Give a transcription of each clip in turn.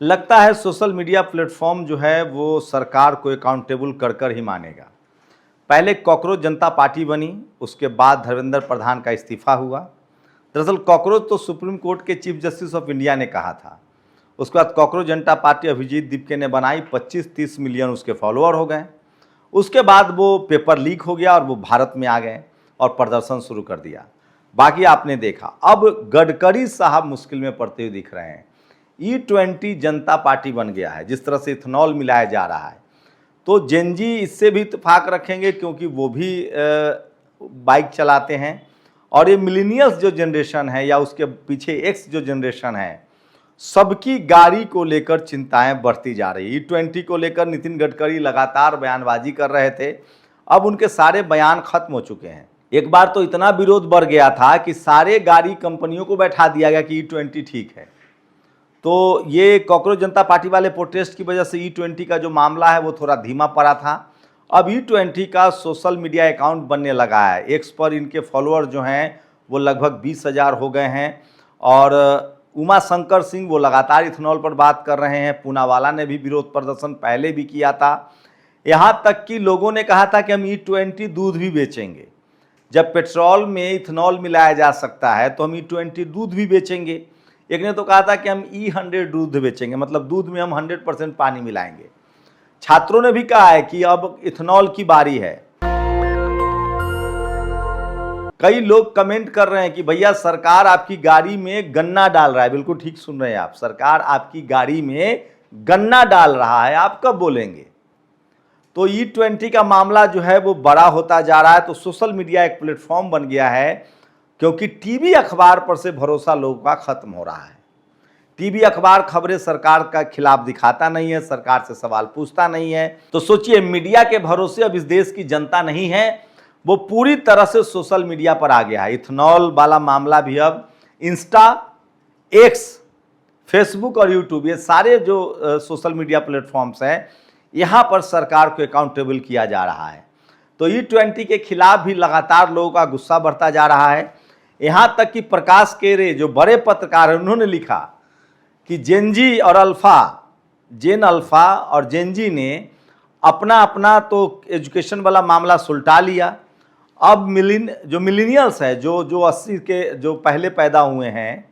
लगता है social media platform जो है वो सरकार को अकाउंटेबल कर ही मानेगा। पहले कॉकरोच जनता पार्टी बनी, उसके बाद धर्मेंद्र प्रधान का इस्तीफा हुआ। दरअसल कॉकरोच तो सुप्रीम कोर्ट के चीफ जस्टिस ऑफ इंडिया ने कहा था। उसके बाद कॉकरोच जनता पार्टी अभिजीत दीपके ने बनाई, 25-30 मिलियन उसके फॉलोअर हो गए। उसके बाद वो पेपर लीक हो गया और वो भारत में आ गए और प्रदर्शन शुरू कर दिया। बाकी आपने देखा, अब गडकरी साहब मुश्किल में पड़ते हुए दिख रहे हैं। E20 जनता पार्टी बन गया है, जिस तरह से इथेनॉल मिलाया जा रहा है, तो जेनजी इससे भी इत्तेफाक रखेंगे क्योंकि वो भी बाइक चलाते हैं। और ये मिलेनियल्स जो जनरेशन है या उसके पीछे एक्स जो जनरेशन है, सबकी गाड़ी को लेकर चिंताएं बढ़ती जा रही। E20 को लेकर नितिन गडकरी लगातार बयानबाजी कर रहे थे, अब उनके सारे बयान खत्म हो चुके हैं। एक बार तो इतना विरोध बढ़ गया था कि सारे गाड़ी कंपनियों को बैठा दिया गया कि E20 ठीक है। तो ये कॉकरोच जनता पार्टी वाले प्रोटेस्ट की वजह से E20 का जो मामला है वो थोड़ा धीमा पड़ा था। अब E20 का सोशल मीडिया अकाउंट बनने लगा है। एक्स पर इनके फॉलोअर जो हैं वो लगभग 20,000 हो गए हैं। और उमा शंकर सिंह वो लगातार इथेनॉल पर बात कर रहे हैं। पूनावाला ने भी विरोध प्रदर्शन पहले भी किया था। यहाँ तक कि लोगों ने कहा था कि हम E20 दूध भी बेचेंगे। जब पेट्रोल में इथेनॉल मिलाया जा सकता है तो हम E20 दूध भी बेचेंगे। एक ने तो कहा था कि हम E100 दूध बेचेंगे, मतलब दूध में हम 100% पानी मिलाएंगे। छात्रों ने भी कहा है कि अब इथेनॉल की बारी है। कई लोग कमेंट कर रहे हैं कि भैया सरकार आपकी गाड़ी में गन्ना डाल रहा है। बिल्कुल ठीक सुन रहे हैं आप, सरकार आपकी गाड़ी में गन्ना डाल रहा है, आप कब बोलेंगे? तो E20 का मामला जो है वो बड़ा होता जा रहा है। तो सोशल मीडिया एक प्लेटफॉर्म बन गया है, क्योंकि टीवी अखबार पर से भरोसा लोगों का खत्म हो रहा है। टीवी अखबार खबरें सरकार का खिलाफ दिखाता नहीं है, सरकार से सवाल पूछता नहीं है। तो सोचिए, मीडिया के भरोसे अब इस देश की जनता नहीं है, वो पूरी तरह से सोशल मीडिया पर आ गया है। इथेनॉल वाला मामला भी अब इंस्टा, एक्स, फेसबुक और यूट्यूब, ये सारे जो सोशल मीडिया प्लेटफॉर्म्स हैं, यहाँ पर सरकार को अकाउंटेबल किया जा रहा है। तो E20 के खिलाफ भी लगातार लोगों का गुस्सा बढ़ता जा रहा है। यहाँ तक कि प्रकाश केरे जो बड़े पत्रकार हैं, उन्होंने लिखा कि जेनजी और जेन अल्फा और जेनजी ने अपना अपना तो एजुकेशन वाला मामला सुलटा लिया। अब मिलीनियल्स है, जो 80 के जो पहले पैदा हुए हैं,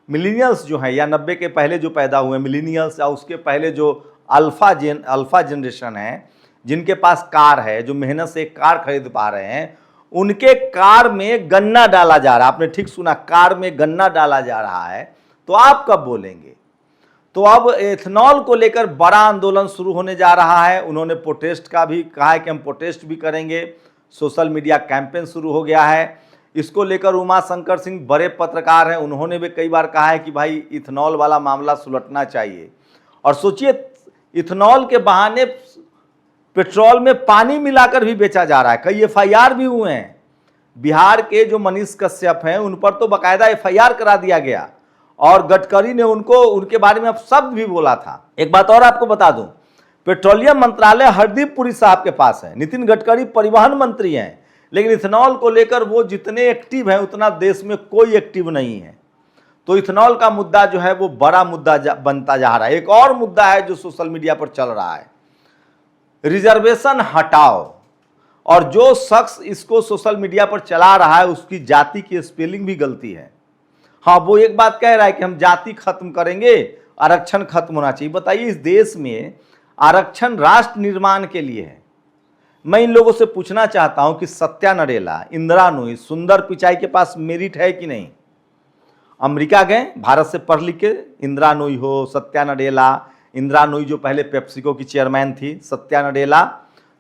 मिलीनियल्स जो हैं, या 90 के पहले जो पैदा हुए हैं मिलीनियल्स, या उसके पहले जो अल्फा जनरेशन है, जिनके पास कार है, जो मेहनत से एक कार खरीद पा रहे हैं, उनके कार में गन्ना डाला जा रहा है। आपने ठीक सुना, कार में गन्ना डाला जा रहा है। तो आप कब बोलेंगे? तो अब एथेनॉल को लेकर बड़ा आंदोलन शुरू होने जा रहा है। उन्होंने प्रोटेस्ट का भी कहा है कि हम प्रोटेस्ट भी करेंगे। सोशल मीडिया कैंपेन शुरू हो गया है। इसको लेकर उमा शंकर सिंह बड़े पत्रकार हैं, उन्होंने भी कई बार कहा है कि भाई इथेनॉल वाला मामला सुलटना चाहिए। और सोचिए, इथेनॉल के बहाने पेट्रोल में पानी मिलाकर भी बेचा जा रहा है। कई FIR भी हुए हैं। बिहार के जो मनीष कश्यप हैं, उन पर तो बाकायदा FIR करा दिया गया, और गडकरी ने उनके बारे में अब शब्द भी बोला था। एक बात और आपको बता दूं, पेट्रोलियम मंत्रालय हरदीप पुरी साहब के पास है, नितिन गडकरी परिवहन मंत्री हैं, लेकिन इथेनॉल को लेकर वो जितने एक्टिव हैं उतना देश में कोई एक्टिव नहीं है। तो इथेनॉल का मुद्दा जो है वो बड़ा मुद्दा बनता जा रहा है। एक और मुद्दा है जो सोशल मीडिया पर चल रहा है, रिजर्वेशन हटाओ। और जो शख्स इसको सोशल मीडिया पर चला रहा है, उसकी जाति की स्पेलिंग भी गलती है। हाँ, वो एक बात कह रहा है कि हम जाति खत्म करेंगे, आरक्षण खत्म होना चाहिए। बताइए, इस देश में आरक्षण राष्ट्र निर्माण के लिए है। मैं इन लोगों से पूछना चाहता हूं कि सत्या नडेला, इंदिरा नूई, सुंदर पिचाई के पास मेरिट है कि नहीं? अमेरिका गए, भारत से पढ़ लिख के, इंदिरा नूई हो, सत्या नडेला, इंदिरा नूई जो पहले पेप्सिको की चेयरमैन थी, सत्या नडेला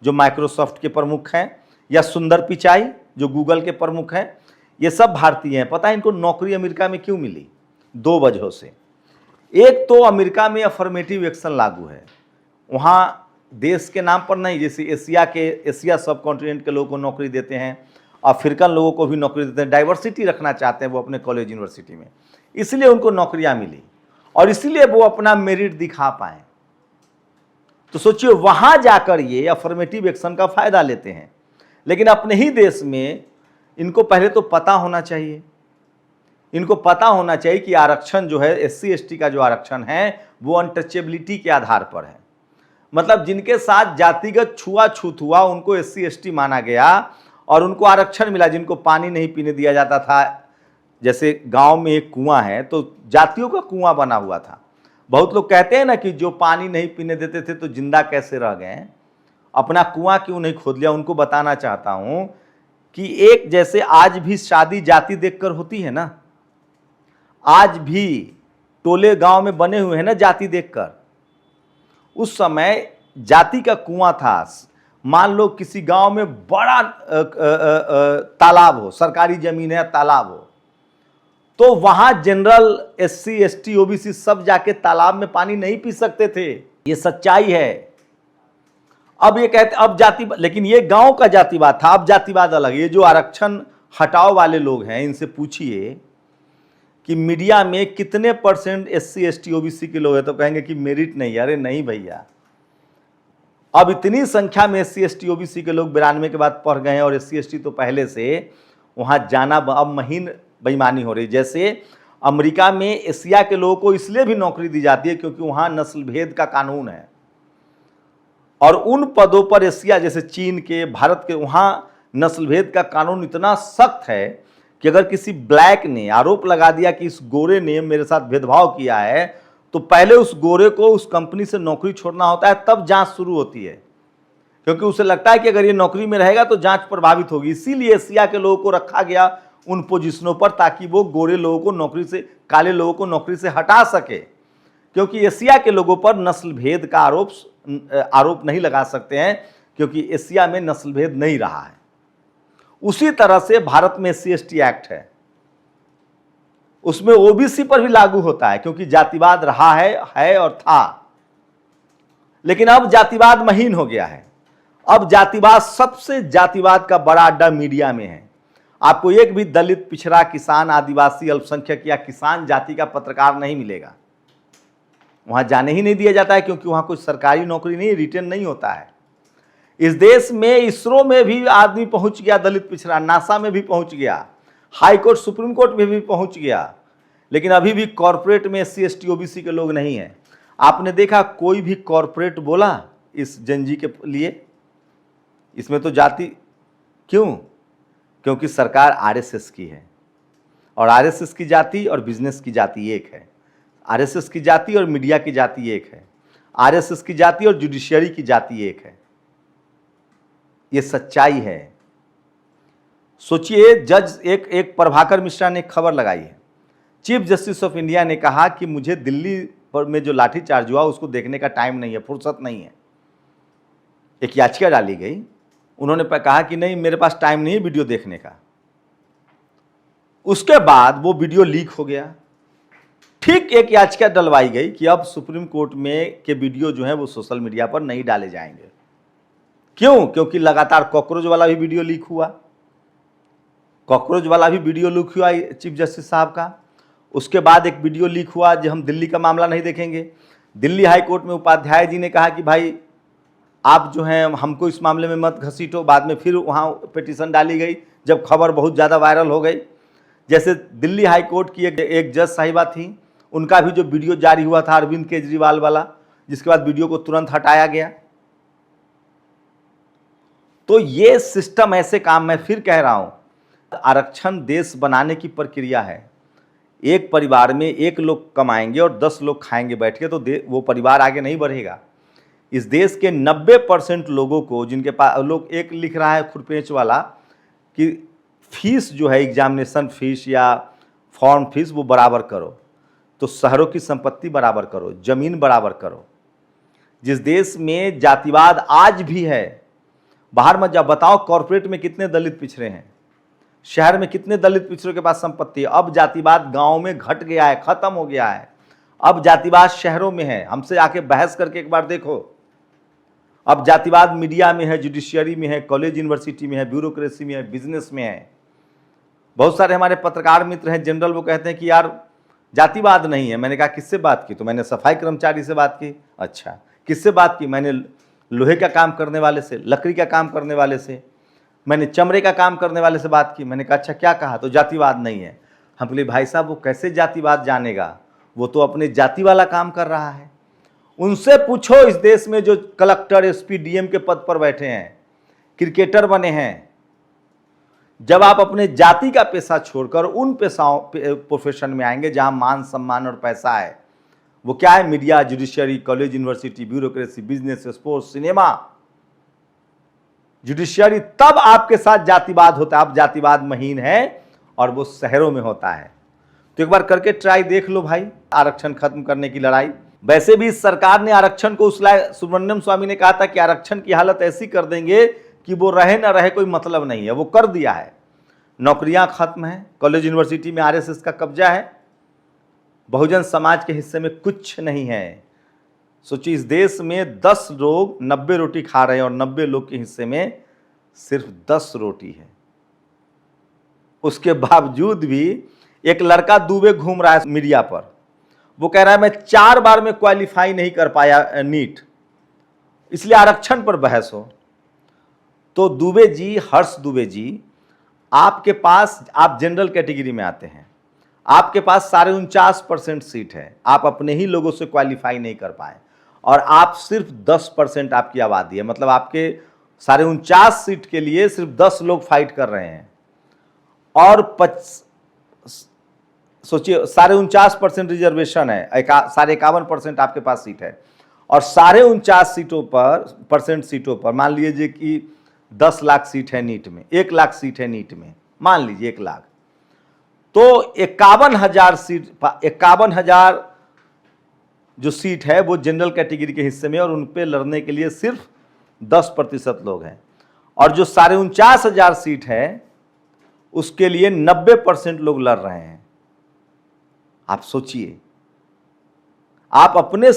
जो माइक्रोसॉफ्ट के प्रमुख हैं, या सुंदर पिचाई जो गूगल के प्रमुख हैं, ये सब भारतीय हैं। पता है इनको नौकरी अमेरिका में क्यों मिली? 2 वजहों से। एक तो अमेरिका में अफर्मेटिव एक्शन लागू है, वहाँ देश के नाम पर नहीं, जैसे एशिया सब कॉन्टिनेंट के लोगों को नौकरी देते हैं, अफ्रीकन लोगों को भी नौकरी देते हैं। डाइवर्सिटी रखना चाहते हैं वो अपने कॉलेज यूनिवर्सिटी में, इसलिए उनको नौकरियां मिली और इसीलिए वो अपना मेरिट दिखा पाए। तो सोचिए, वहां जाकर ये अफर्मेटिव एक्शन का फायदा लेते हैं। लेकिन अपने ही देश में इनको पहले तो पता होना चाहिए इनको पता होना चाहिए कि आरक्षण जो है SC ST का जो आरक्षण है वो अनटचेबिलिटी के आधार पर है। मतलब जिनके साथ जातिगत छुआछूत हुआ उनको SC ST माना गया और उनको आरक्षण मिला। जिनको पानी नहीं पीने दिया जाता था, जैसे गांव में एक कुआं है तो जातियों का कुआं बना हुआ था। बहुत लोग कहते हैं ना कि जो पानी नहीं पीने देते थे तो जिंदा कैसे रह गए, अपना कुआं क्यों नहीं खोद लिया। उनको बताना चाहता हूं कि एक जैसे आज भी शादी जाति देखकर होती है ना, आज भी टोले गांव में बने हुए हैं ना जाति देखकर। उस समय जाति का कुआं था। मान लो किसी गांव में बड़ा तालाब हो, सरकारी जमीन है, तालाब हो, तो वहां जनरल SC ST OBC सब जाके तालाब में पानी नहीं पी सकते थे। ये सच्चाई है। अब ये कहते अब जाति, लेकिन ये गांव का जातिवाद था, अब जातिवाद अलग। ये जो आरक्षण हटाओ वाले लोग हैं इनसे पूछिए कि मीडिया में कितने % SC ST OBC के लोग हैं, तो कहेंगे कि मेरिट नहीं। अरे नहीं भैया, अब इतनी संख्या में SC ST OBC के लोग 92 के बाद पढ़ गए हैं और SC ST तो पहले से वहां जाना अब महीन बेईमानी हो रही। जैसे अमेरिका में एशिया के लोगों को इसलिए भी नौकरी दी जाती है क्योंकि वहां नस्ल भेद का कानून है और उन पदों पर एशिया जैसे चीन के, भारत के, वहां नस्ल भेद का कानून इतना सख्त है कि अगर किसी ब्लैक ने आरोप लगा दिया कि इस गोरे ने मेरे साथ भेदभाव किया है तो पहले उस गोरे को उस कंपनी से नौकरी छोड़ना होता है, तब जांच शुरू होती है, क्योंकि उसे लगता है कि अगर ये नौकरी में रहेगा तो जांच प्रभावित होगी। इसीलिए एशिया के लोगों को रखा गया उन पोजीशनों पर ताकि वो गोरे लोगों को नौकरी से, काले लोगों को नौकरी से हटा सके, क्योंकि एशिया के लोगों पर नस्ल भेद का आरोप नहीं लगा सकते हैं क्योंकि एशिया में नस्ल भेद नहीं रहा है। उसी तरह से भारत में SC ST एक्ट है, उसमें OBC पर भी लागू होता है क्योंकि जातिवाद रहा है और था। लेकिन अब जातिवाद महीन हो गया है। अब जातिवाद, सबसे जातिवाद का बड़ा अड्डा मीडिया में है। आपको एक भी दलित, पिछड़ा, किसान, आदिवासी, अल्पसंख्यक या किसान जाति का पत्रकार नहीं मिलेगा। वहां जाने ही नहीं दिया जाता है क्योंकि वहां कोई सरकारी नौकरी नहीं, रिटेन नहीं होता है। इस देश में इसरो में भी आदमी पहुंच गया, दलित पिछड़ा, नासा में भी पहुंच गया, हाई कोर्ट, सुप्रीम कोर्ट में भी पहुंच गया, लेकिन अभी भी कॉर्पोरेट में SC ST OBC के लोग नहीं हैं। आपने देखा कोई भी कॉर्पोरेट बोला इस जनजी के लिए? इसमें तो जाति क्यों? क्योंकि सरकार RSS की है और RSS की जाति और बिजनेस की जाति एक है। RSS की जाति और मीडिया की जाति एक है। RSS की जाति और जुडिशियरी की जाति एक है। ये सच्चाई है। सोचिए, जज एक प्रभाकर मिश्रा ने एक खबर लगाई है। चीफ जस्टिस ऑफ इंडिया ने कहा कि मुझे दिल्ली पर में जो लाठीचार्ज हुआ उसको देखने का टाइम नहीं है, फुर्सत नहीं है। एक याचिका डाली गई, उन्होंने कहा कि नहीं, मेरे पास टाइम नहीं है वीडियो देखने का। उसके बाद वो वीडियो लीक हो गया। ठीक एक याचिका डलवाई गई कि अब सुप्रीम कोर्ट में के वीडियो जो है वो सोशल मीडिया पर नहीं डाले जाएंगे। क्यों? क्योंकि लगातार कॉकरोच वाला भी वीडियो लीक हुआ, कॉकरोच वाला भी वीडियो लीक हुआ चीफ जस्टिस साहब का। उसके बाद एक वीडियो लीक हुआ, जो हम दिल्ली का मामला नहीं देखेंगे। दिल्ली हाई कोर्ट में उपाध्याय जी ने कहा कि भाई आप जो हैं हमको इस मामले में मत घसीटो। बाद में फिर वहाँ पिटीशन डाली गई जब खबर बहुत ज़्यादा वायरल हो गई। जैसे दिल्ली हाई कोर्ट की एक जज साहिबा थी, उनका भी जो वीडियो जारी हुआ था अरविंद केजरीवाल वाला, जिसके बाद वीडियो को तुरंत हटाया गया। तो ये सिस्टम, ऐसे काम, मैं फिर कह रहा हूँ, आरक्षण देश बनाने की प्रक्रिया है। एक परिवार में एक लोग कमाएंगे और 10 लोग खाएंगे बैठ के, तो वो परिवार आगे नहीं बढ़ेगा। इस देश के 90% लोगों को, जिनके पास, लोग, एक लिख रहा है खुरपेच वाला कि फीस जो है, एग्जामिनेशन फीस या फॉर्म फीस, वो बराबर करो, तो शहरों की संपत्ति बराबर करो, जमीन बराबर करो। जिस देश में जातिवाद आज भी है, बाहर मत जाओ, बताओ कॉर्पोरेट में कितने दलित पिछड़े हैं, शहर में कितने दलित पिछड़ों के पास संपत्ति है। अब जातिवाद गांव में घट गया है, खत्म हो गया है। अब जातिवाद शहरों में है। हमसे आके बहस करके एक बार देखो। अब जातिवाद मीडिया में है, जुडिशियरी में है, कॉलेज यूनिवर्सिटी में है, ब्यूरोक्रेसी में है, बिजनेस में है। बहुत सारे हमारे पत्रकार मित्र हैं जनरल, वो कहते हैं कि यार जातिवाद नहीं है। मैंने कहा किससे बात की? तो मैंने सफाई कर्मचारी से बात की। अच्छा, किससे बात की? मैंने लोहे का काम करने वाले से, लकड़ी का काम करने वाले से, मैंने चमड़े का काम करने वाले से बात की। मैंने कहा अच्छा क्या कहा? तो जातिवाद नहीं है। हम बोले भाई साहब वो कैसे जातिवाद जानेगा, वो तो अपने जाति वाला काम कर रहा है। उनसे पूछो इस देश में जो कलेक्टर, एसपी, डीएम के पद पर बैठे हैं, क्रिकेटर बने हैं, जब आप अपने जाति का पेशा छोड़कर उन पेशाओं प्रोफेशन में आएंगे जहां मान सम्मान और पैसा है, वो क्या है? Media, judiciary, college, university, bureaucracy, business, sports, cinema, judiciary, तब आपके साथ जातिवाद होता है। आप जातिवाद महीन है और वो शहरों में होता है। तो एक बार करके ट्राई देख लो भाई, आरक्षण खत्म करने की लड़ाई। वैसे भी इस सरकार ने आरक्षण को, सुब्रमण्यम स्वामी ने कहा था कि आरक्षण की हालत ऐसी कर देंगे कि वो रहे ना रहे कोई मतलब नहीं है, वो कर दिया है। नौकरियां खत्म है, कॉलेज यूनिवर्सिटी में आरएसएस का कब्जा है, बहुजन समाज के हिस्से में कुछ नहीं है। सोचिए इस देश में 10 लोग 90 रोटी खा रहे हैं और 90 लोग के हिस्से में सिर्फ 10 रोटी है। उसके बावजूद भी एक लड़का दुबे घूम रहा है मीडिया पर, वो कह रहा है मैं 4 बार में क्वालिफाई नहीं कर पाया नीट, इसलिए आरक्षण पर बहस हो। तो दुबे जी, हर्ष दुबे जी, आपके पास, आप जनरल कैटेगरी में आते हैं, आपके पास 49% सीट है, आप अपने ही लोगों से क्वालिफाई नहीं कर पाए और आप सिर्फ 10% आपकी आबादी है। मतलब आपके 49 सीट के लिए सिर्फ 10 लोग फाइट कर रहे हैं और सोचिए 49% रिजर्वेशन है, 51% आपके पास सीट है और 49 सीटों पर मान लीजिए कि 10 लाख सीट है नीट में, 1 लाख सीट है नीट में, मान लीजिए 1 लाख, तो 51,000 जो सीट है वो जनरल कैटेगरी के हिस्से में और उन पे लड़ने के लिए सिर्फ 10% लोग हैं और जो 49,000 सीट है उसके लिए 90% लोग लड़ रहे हैं। आप सोचिए, आप अपने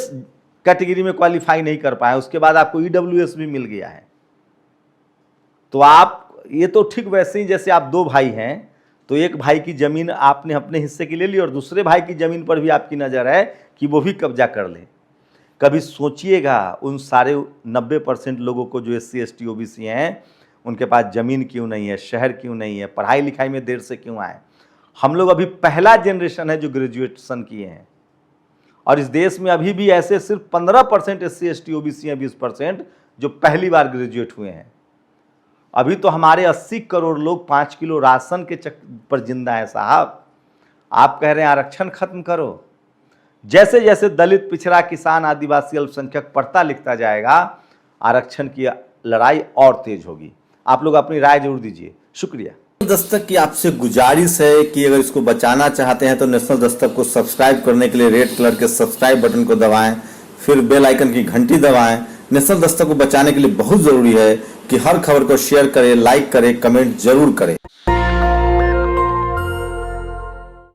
कैटेगरी में क्वालिफाई नहीं कर पाए, उसके बाद आपको ईडब्ल्यूएस भी मिल गया है। तो आप, ये तो ठीक वैसे ही जैसे आप 2 भाई हैं तो एक भाई की जमीन आपने अपने हिस्से की ले ली और दूसरे भाई की जमीन पर भी आपकी नज़र है कि वो भी कब्जा कर ले। कभी सोचिएगा उन सारे 90% लोगों को जो SC ST OBC हैं, उनके पास ज़मीन क्यों नहीं है, शहर क्यों नहीं है, पढ़ाई लिखाई में देर से क्यों आए। हम लोग अभी पहला जनरेशन है जो ग्रेजुएशन किए हैं और इस देश में अभी भी ऐसे सिर्फ 15% SC ST OBC हैं, 20% जो पहली बार ग्रेजुएट हुए हैं। अभी तो हमारे 80 करोड़ लोग 5 किलो राशन के पर जिंदा है साहब। आप कह रहे हैं आरक्षण खत्म करो। जैसे जैसे दलित, पिछड़ा, किसान, आदिवासी, अल्पसंख्यक पढ़ता लिखता जाएगा, आरक्षण की लड़ाई और तेज होगी। आप लोग अपनी राय जरूर दीजिए। शुक्रिया। दस्तक की आपसे गुजारिश है कि अगर इसको बचाना चाहते हैं तो नेशनल दस्तक को सब्सक्राइब करने के लिए रेड कलर के सब्सक्राइब बटन को दबाएं, फिर बेल आइकन की घंटी दबाएं। नेशनल दस्तक को बचाने के लिए बहुत जरूरी है कि हर खबर को शेयर करें, लाइक करें, कमेंट जरूर करें।